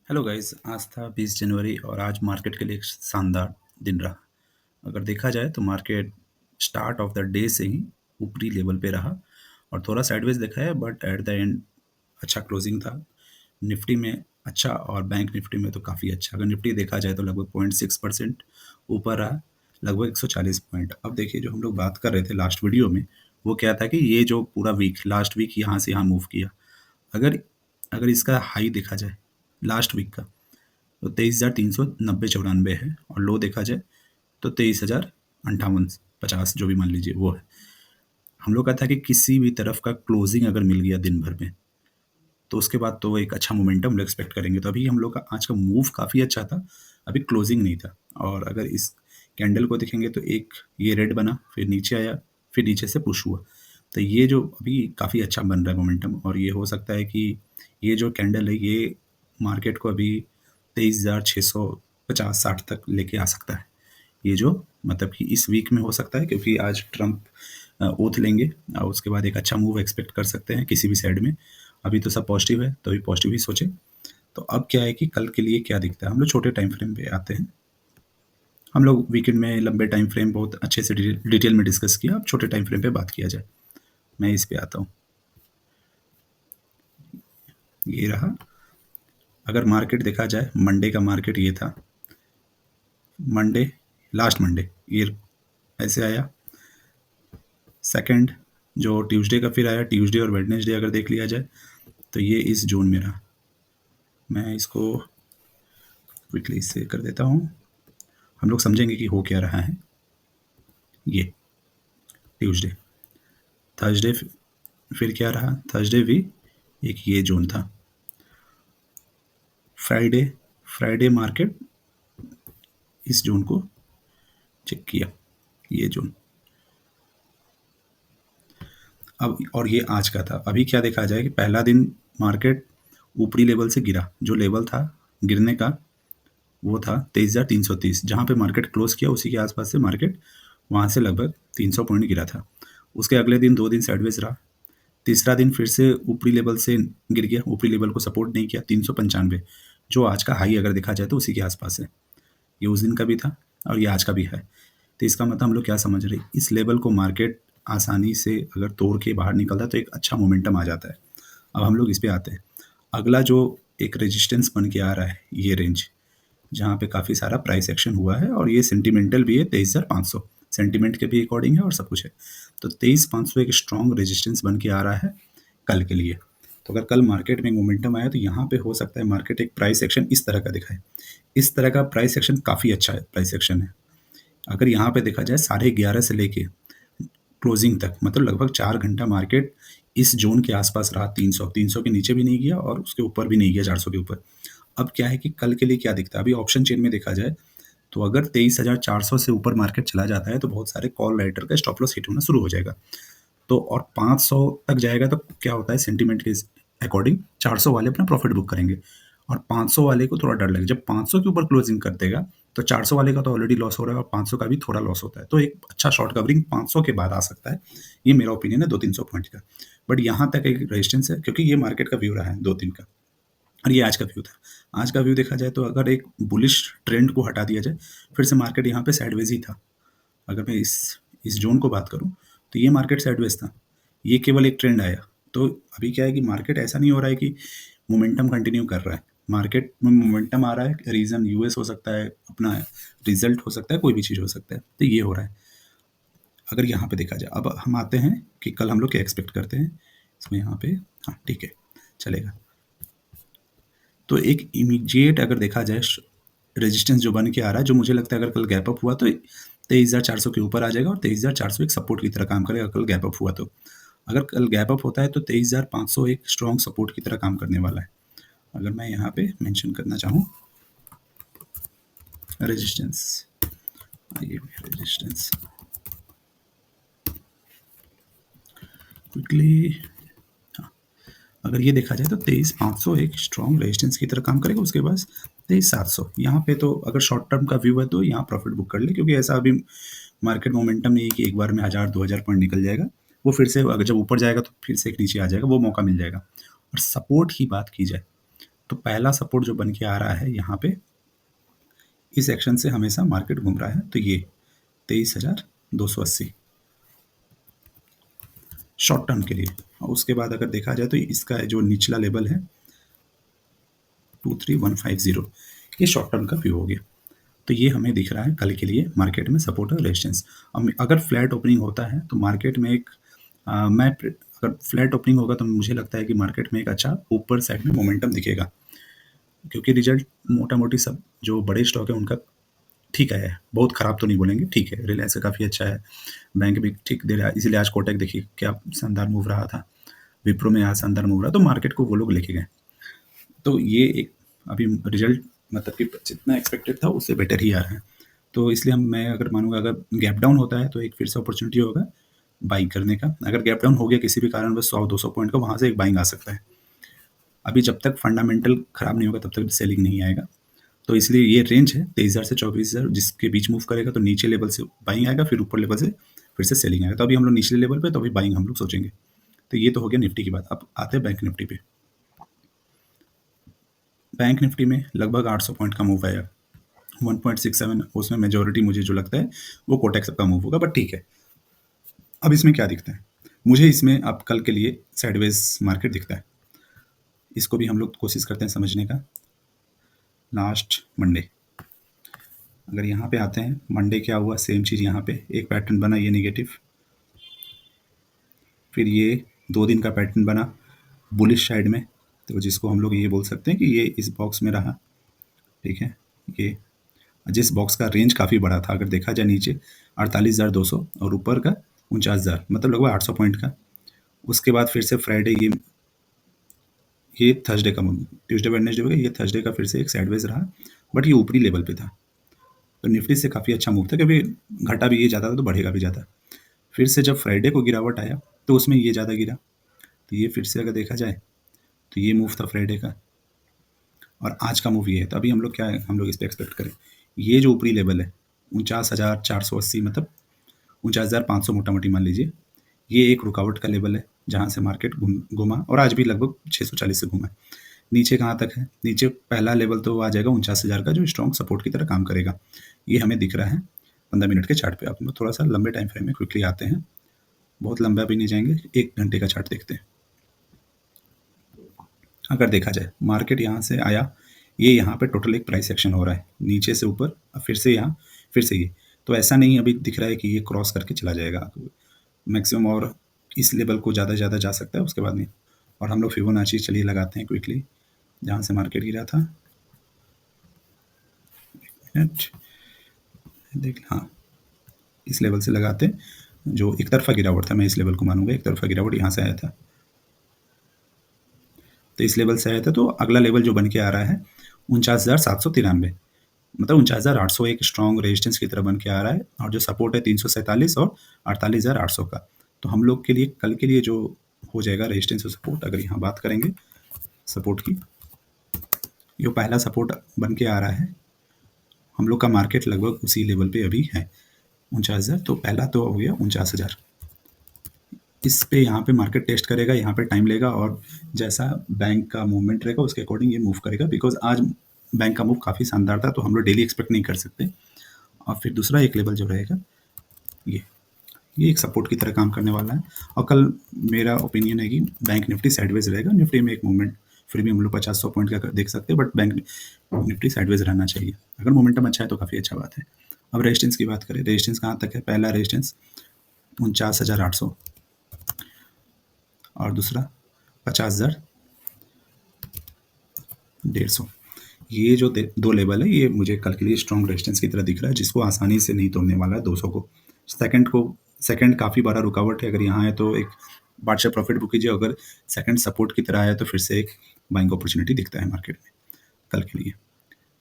Hello guys, आज था 20 जनवरी और आज मार्केट के लिए एक शानदार दिन रहा। अगर देखा जाए तो market start of the day से ही ऊपरी लेवल पे रहा और थोड़ा साइडवेज देखा है, बट एट द एंड अच्छा क्लोजिंग था। निफ्टी में अच्छा और बैंक निफ्टी में तो काफ़ी अच्छा। अगर निफ्टी देखा जाए तो लगभग 0.6% ऊपर रहा, लगभग 140 पॉइंट। अब देखिए, जो हम लोग बात कर रहे थे लास्ट वीडियो में, वो क्या था कि ये जो पूरा वीक, लास्ट वीक यहाँ से यहाँ मूव किया। अगर अगर इसका हाई देखा जाए लास्ट वीक का, तो 23,390-94 है और लो देखा जाए तो 23,058-50 जो भी मान लीजिए वो है। हम लोग का था कि किसी भी तरफ का क्लोजिंग अगर मिल गया दिन भर में, तो उसके बाद तो एक अच्छा मोमेंटम लोग एक्सपेक्ट करेंगे। तो अभी हम लोग का आज का मूव काफ़ी अच्छा था, अभी क्लोजिंग नहीं था। और अगर इस कैंडल को देखेंगे तो एक ये रेड बना, फिर नीचे आया, फिर नीचे से पुश हुआ। तो ये जो अभी काफ़ी अच्छा बन रहा है मोमेंटम, और ये हो सकता है कि ये जो कैंडल है ये मार्केट को अभी 23,650-60 तक लेके आ सकता है। ये जो मतलब कि इस वीक में हो सकता है, क्योंकि आज ट्रंप ओथ लेंगे और उसके बाद एक अच्छा मूव एक्सपेक्ट कर सकते हैं किसी भी साइड में। अभी तो सब पॉजिटिव है, तो अभी पॉजिटिव ही सोचें। तो अब क्या है कि कल के लिए क्या दिखता है, हम लोग छोटे टाइम फ्रेम पे आते हैं। हम लोग वीकेंड में लंबे टाइम फ्रेम बहुत अच्छे से डिटेल में डिस्कस किया, अब छोटे टाइम फ्रेम पे बात किया जाए। मैं इस पे आता हूँ, ये रहा। अगर मार्केट देखा जाए, मंडे का मार्केट ये था, मंडे, लास्ट मंडे ये ऐसे आया। सेकंड जो ट्यूसडे का फिर आया, ट्यूसडे और वेडनेसडे अगर देख लिया जाए तो ये इस जोन में रहा। मैं इसको क्विकली से कर देता हूँ, हम लोग समझेंगे कि हो क्या रहा है। ये ट्यूसडे, थर्सडे, फिर क्या रहा, थर्सडे भी एक ये जोन था। फ्राइडे, फ्राइडे मार्केट इस जोन को चेक किया, ये जोन। अब और ये आज का था। अभी क्या देखा जाए कि पहला दिन मार्केट ऊपरी लेवल से गिरा, जो लेवल था गिरने का वो था 23,330, जहाँ पे मार्केट क्लोज किया उसी के आसपास से मार्केट वहाँ से लगभग 300 पॉइंट गिरा था। उसके अगले दिन 2 दिन साइडवेज रहा। तीसरा दिन फिर से ऊपरी लेवल से गिर गया, ऊपरी लेवल को सपोर्ट नहीं किया, 395, जो आज का हाई अगर देखा जाए तो उसी के आसपास है। ये उस दिन का भी था और ये आज का भी है। तो इसका मतलब हम लोग क्या समझ रहे हैं, इस लेवल को मार्केट आसानी से अगर तोड़ के बाहर निकलता है तो एक अच्छा मोमेंटम आ जाता है। अब हम लोग इस पे आते हैं। अगला जो एक रेजिस्टेंस बन के आ रहा है, ये रेंज जहाँ पे काफ़ी सारा प्राइस एक्शन हुआ है, और ये सेंटिमेंटल भी है, 23,500 सेंटिमेंट के भी अकॉर्डिंग है और सब कुछ है। तो 23,500 एक स्ट्रॉन्ग रेजिस्टेंस बन के आ रहा है कल के लिए। तो अगर कल मार्केट में मोमेंटम आया तो यहाँ पे हो सकता है मार्केट एक प्राइस एक्शन इस तरह का दिखाए। इस तरह का प्राइस एक्शन काफ़ी अच्छा है, प्राइस एक्शन है। अगर यहाँ पे देखा जाए 11:30 से लेके क्लोजिंग तक, मतलब लगभग 4 घंटा मार्केट इस जोन के आसपास रहा। 300 के नीचे भी नहीं गया और उसके ऊपर भी नहीं गया, 400 के ऊपर। अब क्या है कि कल के लिए क्या दिखता है, अभी ऑप्शन चेन में देखा जाए तो अगर 23,400 से ऊपर मार्केट चला जाता है तो बहुत सारे कॉल राइटर का स्टॉप लॉस हिट होना शुरू हो जाएगा। तो और 500 तक जाएगा तो क्या होता है, सेंटीमेंट के अकॉर्डिंग 400 वाले अपना प्रॉफिट बुक करेंगे और 500 वाले को थोड़ा डर लगेगा। जब 500 के ऊपर क्लोजिंग कर देगा तो 400 वाले का तो ऑलरेडी लॉस हो रहा है और 500 का भी थोड़ा लॉस होता है। तो एक अच्छा शॉर्ट कवरिंग 500 के बाद आ सकता है। ये मेरा ओपिनियन है 200-300 पॉइंट का। बट यहाँ तक एक रेजिस्टेंस है, क्योंकि ये मार्केट का व्यू रहा है 2 दिन का और ये आज का व्यू था। आज का व्यू देखा जाए तो अगर एक बुलिश ट्रेंड को हटा दिया जाए, फिर से मार्केट यहाँ पे साइडवेज ही था। अगर मैं इस जोन को बात करूँ तो ये मार्केट साइडवेज था, ये केवल एक ट्रेंड आया। तो अभी क्या है कि मार्केट ऐसा नहीं हो रहा है कि मोमेंटम कंटिन्यू कर रहा है। मार्केट में मोमेंटम आ रहा है, रीज़न यूएस हो सकता है, अपना रिजल्ट हो सकता है, कोई भी चीज़ हो सकता है, तो ये हो रहा है। अगर यहाँ पे देखा जाए, अब हम आते हैं कि कल हम लोग क्या एक्सपेक्ट करते हैं इसमें। यहाँ पे हाँ ठीक है, चलेगा। तो एक इमीडिएट अगर देखा जाए रेजिस्टेंस जो बन के आ रहा है, जो मुझे लगता है अगर कल गैप अप हुआ तो 23,400 के ऊपर आ जाएगा और 23,400 एक सपोर्ट की तरह काम करेगा कल गैप अप हुआ तो। अगर कल गैप अप होता है तो 23,500 एक स्ट्रॉन्ग सपोर्ट की तरह काम करने वाला है। अगर मैं यहाँ पे मेंशन करना चाहूँ रेजिस्टेंस, ये रेजिस्टेंस क्विकली, अगर ये देखा जाए तो 23,500 एक स्ट्रॉन्ग रेजिस्टेंस की तरह काम करेगा। उसके बाद 23,700 यहाँ पे, तो अगर शॉर्ट टर्म का व्यू है तो यहाँ प्रॉफिट बुक कर ले, क्योंकि ऐसा अभी मार्केट मोमेंटम नहीं है कि एक बार में 1,000-2,000 पॉइंट निकल जाएगा। वो फिर से अगर जब ऊपर जाएगा तो फिर से एक नीचे आ जाएगा, वो मौका मिल जाएगा। और सपोर्ट की बात की जाए तो पहला सपोर्ट जो बन के आ रहा है यहाँ पे, इस एक्शन से हमेशा मार्केट घूम रहा है, तो ये 23,280 शॉर्ट टर्म के लिए। और उसके बाद अगर देखा जाए तो इसका जो निचला लेवल है 23,150, ये शॉर्ट टर्म का व्यू हो गया। तो ये हमें दिख रहा है कल के लिए मार्केट में सपोर्ट और रेजिस्टेंस। अब अगर फ्लैट ओपनिंग होता है तो मार्केट में एक अगर फ्लैट ओपनिंग होगा तो मुझे लगता है कि मार्केट में एक अच्छा ऊपर साइड में मोमेंटम दिखेगा, क्योंकि रिजल्ट मोटा मोटी सब जो बड़े स्टॉक है उनका ठीक है, बहुत खराब तो नहीं बोलेंगे, ठीक है। रिलायंस का काफ़ी अच्छा है, बैंक भी ठीक दे रहा है, इसीलिए आज कोटक देखिए क्या शानदार मूव रहा था, विप्रो में आज शानदार मूव रहा, तो मार्केट को वो लोग लेके गए। तो ये एक अभी रिजल्ट मतलब कि जितना एक्सपेक्टेड था उससे बेटर ही आ रहा है। तो इसलिए मैं अगर मानूंगा अगर गैप डाउन होता है तो एक फिर से अपॉर्चुनिटी होगा बाइंग करने का। अगर गैप डाउन हो गया किसी भी कारण बस 100-200 पॉइंट का, वहाँ से एक बाइंग आ सकता है। अभी जब तक फंडामेंटल खराब नहीं होगा तब तक सेलिंग नहीं आएगा। तो इसलिए ये रेंज है 23,000 से 24,000 जिसके बीच मूव करेगा तो नीचे लेवल से बाइंग आएगा, फिर ऊपर लेवल से फिर से सेलिंग आएगा। तो अभी हम लोग निचले लेवल पे, तो अभी बाइंग हम लोग सोचेंगे। तो ये तो हो गया निफ्टी की बात। अब आते हैं बैंक निफ्टी पे। बैंक निफ्टी में लगभग 800 पॉइंट का मूव आया, 1.67, उसमें मेजोरिटी मुझे जो लगता है वो कोटक सबका मूव होगा, बट ठीक है। अब इसमें क्या दिखता है मुझे, इसमें अब कल के लिए साइडवेज मार्केट दिखता है। इसको भी हम लोग कोशिश करते हैं समझने का। लास्ट मंडे अगर यहाँ पे आते हैं, मंडे क्या हुआ, सेम चीज़ यहाँ पे एक पैटर्न बना, ये नेगेटिव, फिर ये 2 दिन का पैटर्न बना बुलिश साइड में, तो जिसको हम लोग ये बोल सकते हैं कि ये इस बॉक्स में रहा, ठीक है। ये जिस बॉक्स का रेंज काफ़ी बड़ा था, अगर देखा जाए नीचे 48,200 और ऊपर का 49,000, मतलब लगभग 800 पॉइंट का। उसके बाद फिर से फ्राइडे ये थर्सडे का, ट्यूसडे वेडनेसडे हो गया, ये थर्सडे का फिर से एक साइडवेज रहा, बट ये ऊपरी लेवल पे था। तो निफ्टी से काफ़ी अच्छा मूव था, क्योंकि घटा भी ये ज़्यादा था तो बढ़ेगा भी ज़्यादा। फिर से जब फ्राइडे को गिरावट आया तो उसमें ये ज़्यादा गिरा, तो ये फिर से अगर देखा जाए तो ये मूव था फ्राइडे का, और आज का मूव ये है। तो अभी हम लोग क्या है, हम लोग इस पर एक्सपेक्ट करें, ये जो ऊपरी लेवल है 49,480, मतलब 49,500 मोटा मोटी मान लीजिए, ये एक रुकावट का लेवल है जहाँ से मार्केट घूमा, और आज भी लगभग 640 से घूमा है। नीचे कहाँ तक है, नीचे पहला लेवल तो आ जाएगा 49,000 का, जो स्ट्रॉन्ग सपोर्ट की तरह काम करेगा। ये हमें दिख रहा है 15 मिनट के चार्ट पे। आप लोग थोड़ा सा लंबे टाइम फ्रेम में क्विकली आते हैं, बहुत लंबा भी नहीं जाएंगे, 1 घंटे का चार्ट देखते हैं। अगर देखा जाए मार्केट यहाँ से आया, ये यहाँ पे टोटल एक प्राइस एक्शन हो रहा है, नीचे से ऊपर, फिर से यहाँ, फिर से ये। तो ऐसा नहीं अभी दिख रहा है कि ये क्रॉस करके चला जाएगा मैक्सिमम, और इस लेवल को ज़्यादा से ज़्यादा जा सकता है, उसके बाद नहीं। और हम लोग फिबोनाची चलिए लगाते हैं क्विकली, जहाँ से मार्केट गिरा था, देख, हाँ, इस लेवल से लगाते हैं, जो एक तरफा गिरावट था, मैं इस लेवल को मानूंगा एक तरफा गिरावट, यहाँ से आया था, तो इस लेवल से आया था। तो अगला लेवल जो बन के आ रहा है 49,793, मतलब 49,800 एक स्ट्रॉन्ग रेजिस्टेंस की तरह बन के आ रहा है, और जो सपोर्ट है 347 और 48,800 का। तो हम लोग के लिए कल के लिए जो हो जाएगा रेजिस्टेंस और सपोर्ट, अगर यहाँ बात करेंगे सपोर्ट की, जो पहला सपोर्ट बन के आ रहा है, हम लोग का मार्केट लगभग उसी लेवल पे अभी है 49,000, तो पहला तो हो गया 49,000। इस पे यहाँ पे मार्केट टेस्ट करेगा, यहाँ पे टाइम लेगा, और जैसा बैंक का मूवमेंट रहेगा उसके अकॉर्डिंग ये मूव करेगा, बिकॉज आज बैंक का मूव काफ़ी शानदार था, तो हम लोग डेली एक्सपेक्ट नहीं कर सकते। और फिर दूसरा एक लेवल जो रहेगा, ये एक सपोर्ट की तरह काम करने वाला है। और कल मेरा ओपिनियन है कि बैंक निफ्टी साइडवेज रहेगा, निफ्टी में एक मूवमेंट फिर भी हम लोग 50-100 पॉइंट का देख सकते हैं, बट बैंक निफ्टी साइडवेज रहना चाहिए। अगर मोमेंटम अच्छा है तो काफ़ी अच्छा बात है। अब रेजिस्टेंस की बात करें, रेजिस्टेंस कहाँ तक है, पहला रेजिस्टेंस 49,800 और दूसरा 50,150। ये जो दो लेवल है, ये मुझे कल के लिए स्ट्रॉन्ग रेजिस्टेंस की तरह दिख रहा है, जिसको आसानी से नहीं तोड़ने वाला है 200 को। सेकंड काफ़ी बड़ा रुकावट है, अगर यहाँ है तो एक बादशाह प्रॉफिट बुक कीजिए, अगर सेकंड सपोर्ट की तरह है तो फिर से एक बाइंग अपॉर्चुनिटी दिखता है मार्केट में कल के लिए।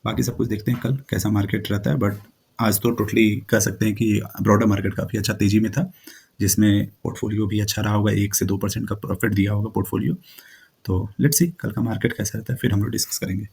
बाकी सब कुछ देखते हैं कल कैसा मार्केट रहता है, बट आज तो टोटली कह सकते हैं कि ब्रॉडर मार्केट काफ़ी अच्छा तेज़ी में था, जिसमें पोर्टफोलियो भी अच्छा रहा होगा, 1 से 2% का प्रॉफिट दिया होगा पोर्टफोलियो। तो लेट्स सी कल का मार्केट कैसा रहता है, फिर हम लोग डिस्कस करेंगे।